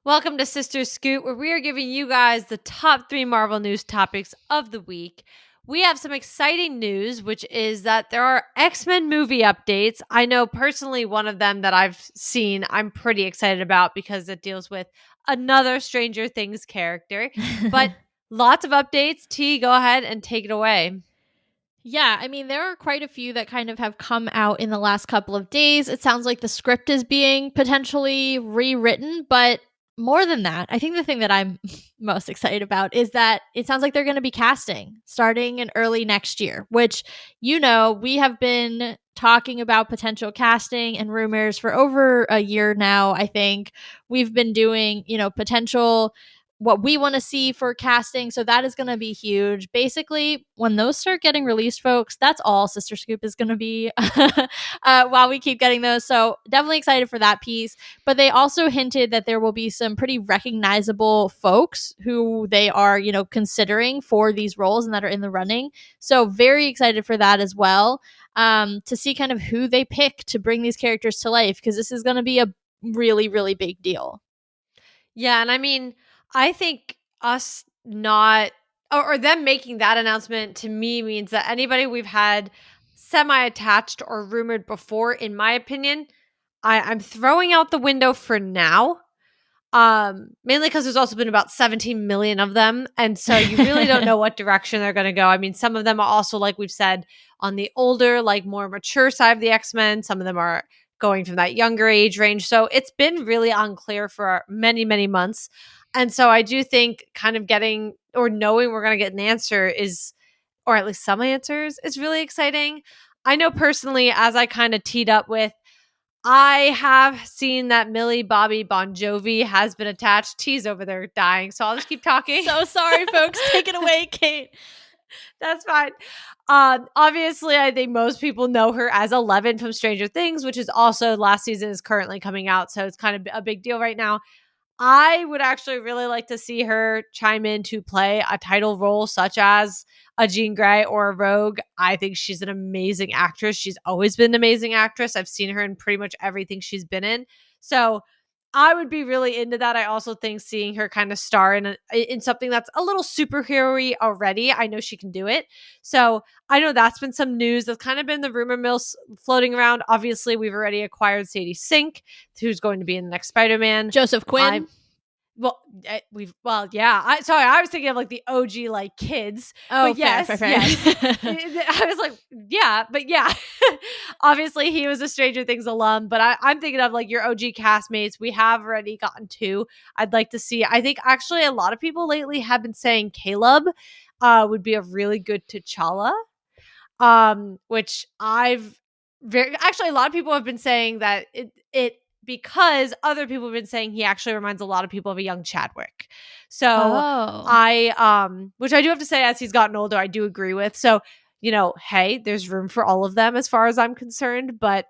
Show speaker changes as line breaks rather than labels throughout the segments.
Welcome to Sister Scoot, where we are giving you guys the top 3 Marvel news topics of the week. We have some exciting news, which is that there are X-Men movie updates. I know personally one of them that I've seen I'm pretty excited about because it deals with another Stranger Things character. But lots of updates. T, go ahead and take it away.
Yeah, I mean, there are quite a few that kind of have come out in the last couple of days. It sounds like the script is being potentially rewritten, but more than that, I think the thing that I'm most excited about is that it sounds like they're going to be casting starting in early next year, which, we have been talking about potential casting and rumors for over a year now. I think we've been doing, potential what we want to see for casting. So that is going to be huge. Basically, when those start getting released, folks, that's all Sister Scoop is going to be while we keep getting those. So definitely excited for that piece. But they also hinted that there will be some pretty recognizable folks who they are, considering for these roles and that are in the running. So very excited for that as well. To see kind of who they pick to bring these characters to life, because this is going to be a really, really big deal.
Yeah, and I mean, I think us not or them making that announcement to me means that anybody we've had semi-attached or rumored before, in my opinion, I'm throwing out the window for now. Mainly because there's also been about 17 million of them. And so you really don't know what direction they're going to go. I mean, some of them are also, like we've said, on the older, like more mature side of the X-Men. Some of them are going from that younger age range. So it's been really unclear for many, many months. And so I do think kind of getting or knowing we're going to get an answer is, or at least some answers, is really exciting. I know personally, as I kind of teed up with, I have seen that Millie Bobby Bon Jovi has been attached. T's over there dying, so I'll just keep talking.
So sorry, folks. Take it away, Kate.
That's fine. Obviously, I think most people know her as 11 from Stranger Things, which is also last season is currently coming out, so it's kind of a big deal right now. I would actually really like to see her chime in to play a title role such as a Jean Grey or a Rogue. I think she's an amazing actress. She's always been an amazing actress. I've seen her in pretty much everything she's been in. So I would be really into that. I also think seeing her kind of star in something that's a little superhero-y already. I know she can do it. So I know that's been some news that's kind of been the rumor mill floating around. Obviously, we've already acquired Sadie Sink, who's going to be in the next Spider-Man.
Joseph Quinn.
Yeah. I was thinking of like the OG like kids.
Oh,
but yes,
fair.
yes. I was like, yeah, but yeah. Obviously, he was a Stranger Things alum, but I'm thinking of like your OG castmates. We have already gotten 2. I'd like to see. I think actually a lot of people lately have been saying Caleb would be a really good T'Challa. Which I've very actually a lot of people have been saying that it because other people have been saying he actually reminds a lot of people of a young Chadwick. So which I do have to say as he's gotten older, I do agree with. So, hey, there's room for all of them as far as I'm concerned, but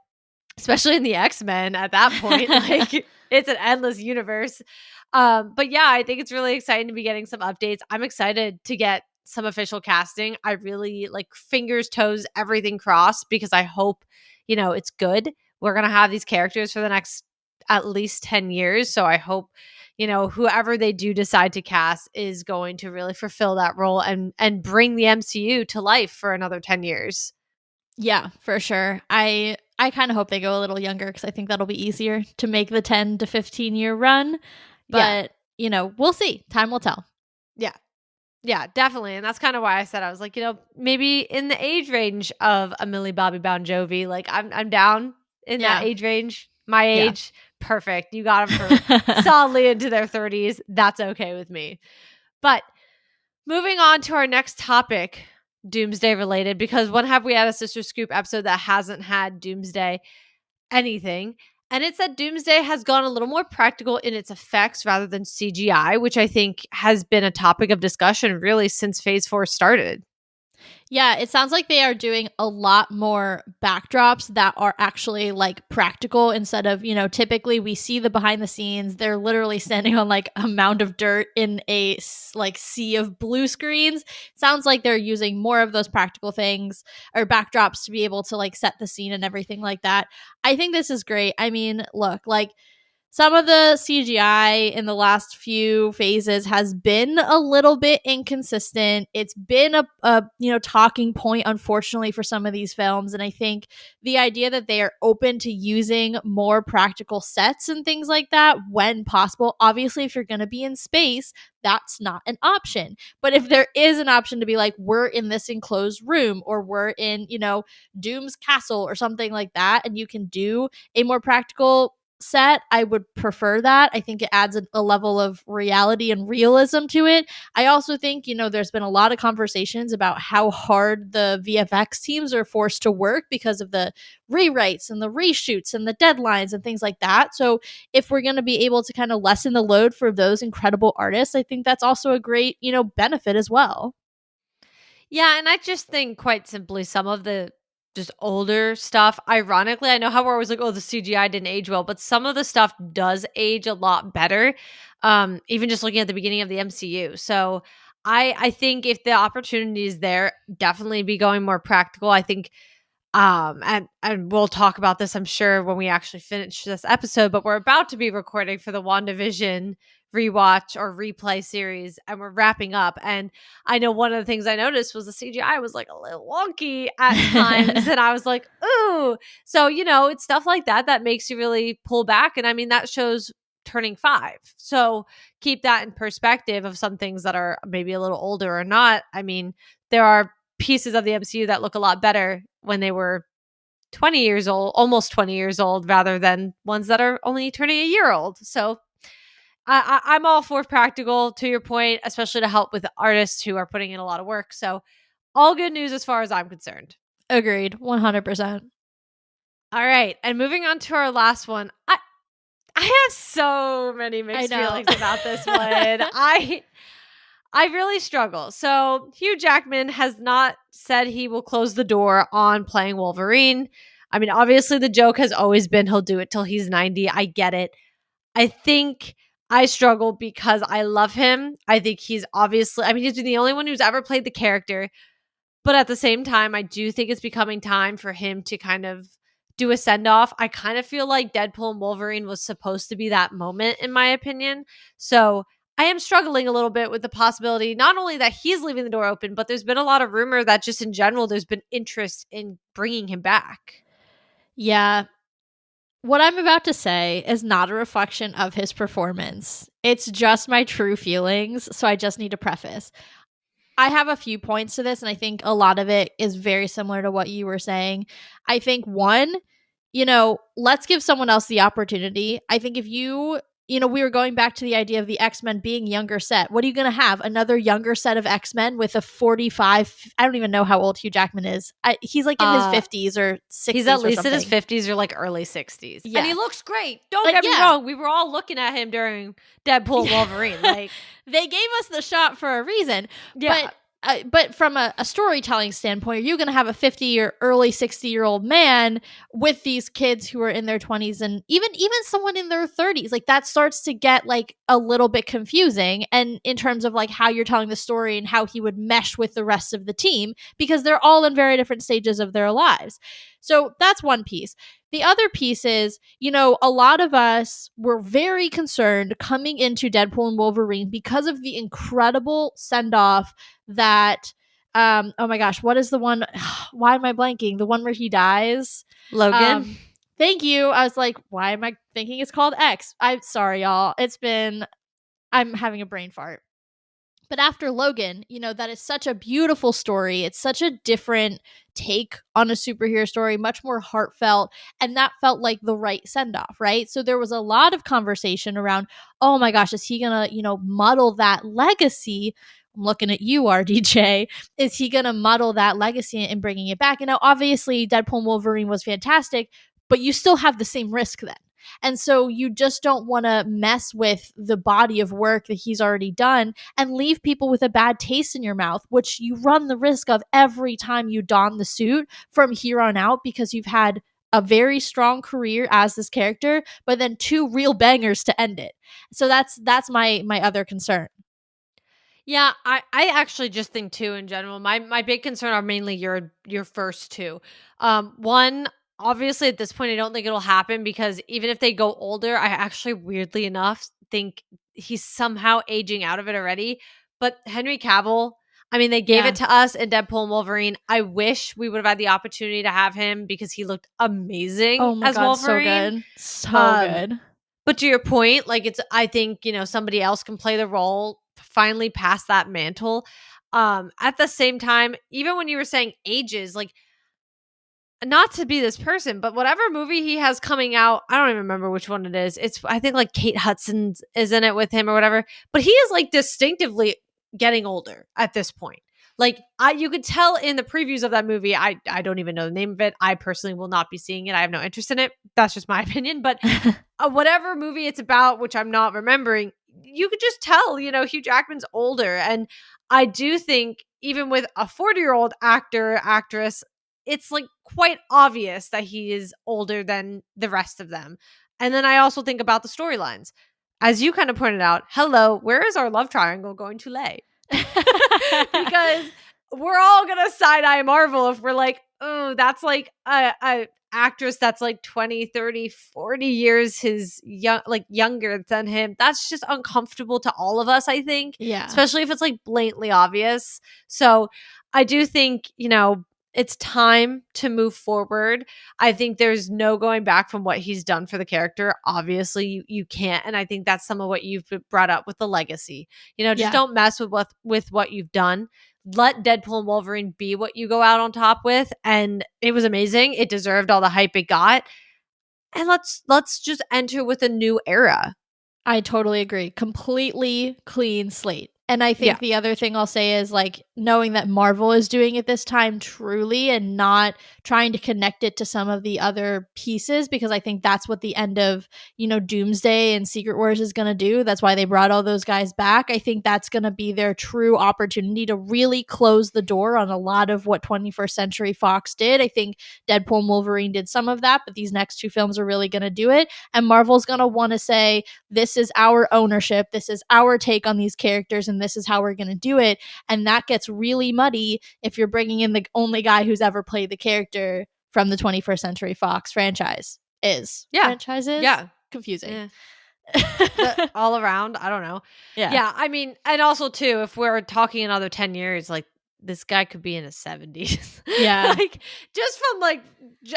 especially in the X-Men at that point, like it's an endless universe. But yeah, I think it's really exciting to be getting some updates. I'm excited to get some official casting. I really like fingers, toes, everything crossed because I hope, it's good. We're going to have these characters for the next at least 10 years. So I hope, whoever they do decide to cast is going to really fulfill that role and bring the MCU to life for another 10 years.
Yeah, for sure. I kind of hope they go a little younger because I think that'll be easier to make the 10 to 15 year run. But, we'll see. Time will tell.
Yeah. Yeah, definitely. And that's kind of why I said I was like, maybe in the age range of a Millie Bobby Bon Jovi. Like I'm down in that age range. My age, perfect. You got them for solidly into their 30s. That's okay with me. But moving on to our next topic, Doomsday related, because when have we had a Sister Scoop episode that hasn't had Doomsday anything? And it said Doomsday has gone a little more practical in its effects rather than CGI, which I think has been a topic of discussion really since Phase 4 started.
Yeah, it sounds like they are doing a lot more backdrops that are actually like practical instead of, typically we see the behind the scenes. They're literally standing on like a mound of dirt in a like sea of blue screens. Sounds like they're using more of those practical things or backdrops to be able to like set the scene and everything like that. I think this is great. I mean, look, like some of the CGI in the last few phases has been a little bit inconsistent. It's been a talking point, unfortunately, for some of these films. And I think the idea that they are open to using more practical sets and things like that when possible. Obviously, if you're going to be in space, that's not an option. But if there is an option to be like, we're in this enclosed room, or we're in, Doom's castle or something like that, and you can do a more practical set, I would prefer that. I think it adds a level of reality and realism to it. I also think, there's been a lot of conversations about how hard the VFX teams are forced to work because of the rewrites and the reshoots and the deadlines and things like that. So if we're going to be able to kind of lessen the load for those incredible artists, I think that's also a great, benefit as well.
Yeah, and I just think quite simply some of the just older stuff, ironically, I know how we're always like, oh, the CGI didn't age well, but some of the stuff does age a lot better. Even just looking at the beginning of the MCU. So I think if the opportunity is there, definitely be going more practical. I think and we'll talk about this, I'm sure, when we actually finish this episode, but we're about to be recording for the WandaVision rewatch or replay series, and we're wrapping up. And I know one of the things I noticed was the CGI was like a little wonky at times, and I was like, ooh. So, it's stuff like that that makes you really pull back. And I mean, that shows turning 5. So keep that in perspective of some things that are maybe a little older or not. I mean, there are pieces of the MCU that look a lot better when they were 20 years old, almost 20 years old, rather than ones that are only turning a year old. So I'm all for practical, to your point, especially to help with the artists who are putting in a lot of work. So all good news as far as I'm concerned.
Agreed, 100%.
All right, and moving on to our last one. I have so many mixed feelings about this one. I really struggle. So Hugh Jackman has not said he will close the door on playing Wolverine. I mean, obviously the joke has always been he'll do it till he's 90. I get it. I think I struggle because I love him. I think he's obviously, he's been the only one who's ever played the character. But at the same time, I do think it's becoming time for him to kind of do a send off. I kind of feel like Deadpool and Wolverine was supposed to be that moment, in my opinion. So I am struggling a little bit with the possibility, not only that he's leaving the door open, but there's been a lot of rumor that just in general, there's been interest in bringing him back.
Yeah. What I'm about to say is not a reflection of his performance. It's just my true feelings. So I just need to preface. I have a few points to this, and I think a lot of it is very similar to what you were saying. I think one, let's give someone else the opportunity. I think if we were going back to the idea of the X-Men being younger set. What are you going to have? Another younger set of X-Men with a 45? I don't even know how old Hugh Jackman is. He's like in his 50s or 60s.
He's at least in his 50s or like early 60s.
Yeah.
And he looks great. Don't get me wrong. We were all looking at him during Deadpool and Wolverine. Like,
they gave us the shot for a reason.
Yeah.
But from a storytelling standpoint, are you going to have a 50 or early 60-year-old man with these kids who are in their 20s and even someone in their 30s? Like, that starts to get like a little bit confusing, and in terms of like how you're telling the story and how he would mesh with the rest of the team, because they're all in very different stages of their lives. So that's one piece. The other piece is, a lot of us were very concerned coming into Deadpool and Wolverine because of the incredible send-off that, oh my gosh, what is the one? Why am I blanking? The one where he dies?
Logan.
Thank you. I was like, why am I thinking it's called X? I'm sorry, y'all. I'm having a brain fart. But after Logan, that is such a beautiful story. It's such a different take on a superhero story, much more heartfelt. And that felt like the right send off, right? So there was a lot of conversation around, oh my gosh, is he going to, muddle that legacy? I'm looking at you, RDJ. Is he going to muddle that legacy and bringing it back? And now, obviously, Deadpool and Wolverine was fantastic, but you still have the same risk then. And so you just don't want to mess with the body of work that he's already done and leave people with a bad taste in your mouth, which you run the risk of every time you don the suit from here on out, because you've had a very strong career as this character, but then 2 real bangers to end it. So that's my other concern.
Yeah, I actually just think too in general. My big concern are mainly your first two. One, obviously at this point I don't think it'll happen because even if they go older, I actually weirdly enough think he's somehow aging out of it already. But Henry Cavill, I mean, they gave it to us in Deadpool and Wolverine. I wish we would have had the opportunity to have him because he looked amazing
Oh my
as
god, so
Wolverine.
good. So
Um,
good.
but to your point, like I think, somebody else can play the role, finally pass that mantle. At the same time, even when you were saying ages, like not to be this person, but whatever movie he has coming out, I don't even remember which one it is. It's I think like Kate Hudson is in it with him or whatever. But he is like distinctively getting older at this point. Like you could tell in the previews of that movie. I don't even know the name of it. I personally will not be seeing it. I have no interest in it. That's just my opinion. But whatever movie it's about, which I'm not remembering, you could just tell, Hugh Jackman's older. And I do think even with a 40-year-old actor, actress, it's like quite obvious that he is older than the rest of them. And then I also think about the storylines. As you kind of pointed out, hello, where is our love triangle going to lay? Because we're all going to side eye Marvel if we're like, oh, that's like a actress that's like 20, 30, 40 years younger than him. That's just uncomfortable to all of us, I think.
Yeah.
Especially if it's like blatantly obvious. So I do think, it's time to move forward. I think there's no going back from what he's done for the character. Obviously, you can't. And I think that's some of what you've brought up with the legacy. Just don't mess with what you've done. Let Deadpool and Wolverine be what you go out on top with. And it was amazing. It deserved all the hype it got. And let's just enter with a new era.
I totally agree. Completely clean slate. And I think the other thing I'll say is like knowing that Marvel is doing it this time truly and not trying to connect it to some of the other pieces, because I think that's what the end of, Doomsday and Secret Wars is going to do. That's why they brought all those guys back. I think that's going to be their true opportunity to really close the door on a lot of what 21st Century Fox did. I think Deadpool and Wolverine did some of that, but these next two films are really going to do it. And Marvel's going to want to say, this is our ownership, this is our take on these characters, and this is how we're going to do it. And that gets really muddy if you're bringing in the only guy who's ever played the character from the 21st Century Fox franchise. Franchise is confusing.
But all around, I don't know. I mean, and also too, if we're talking another 10 years, like this guy could be in his 70s. Like just from like,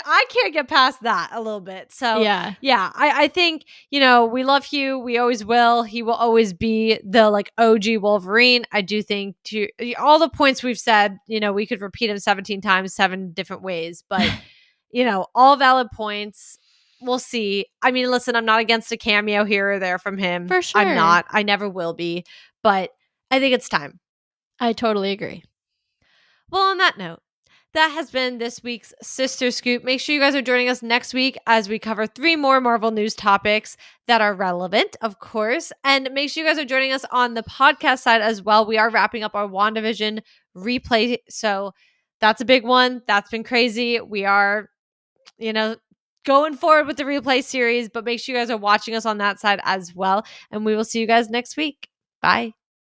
I can't get past that a little bit. So I think, we love Hugh. We always will. He will always be the like OG Wolverine. I do think to all the points we've said, we could repeat him 17 times, 7 different ways, but all valid points. We'll see. I mean, listen, I'm not against a cameo here or there from him.
For sure.
I'm not. I never will be. But I think it's time.
I totally agree.
Well, on that note, that has been this week's Sister Scoop. Make sure you guys are joining us next week as we cover 3 more Marvel news topics that are relevant, of course. And make sure you guys are joining us on the podcast side as well. We are wrapping up our WandaVision replay. So that's a big one. That's been crazy. We are, going forward with the replay series, but make sure you guys are watching us on that side as well. And we will see you guys next week. Bye.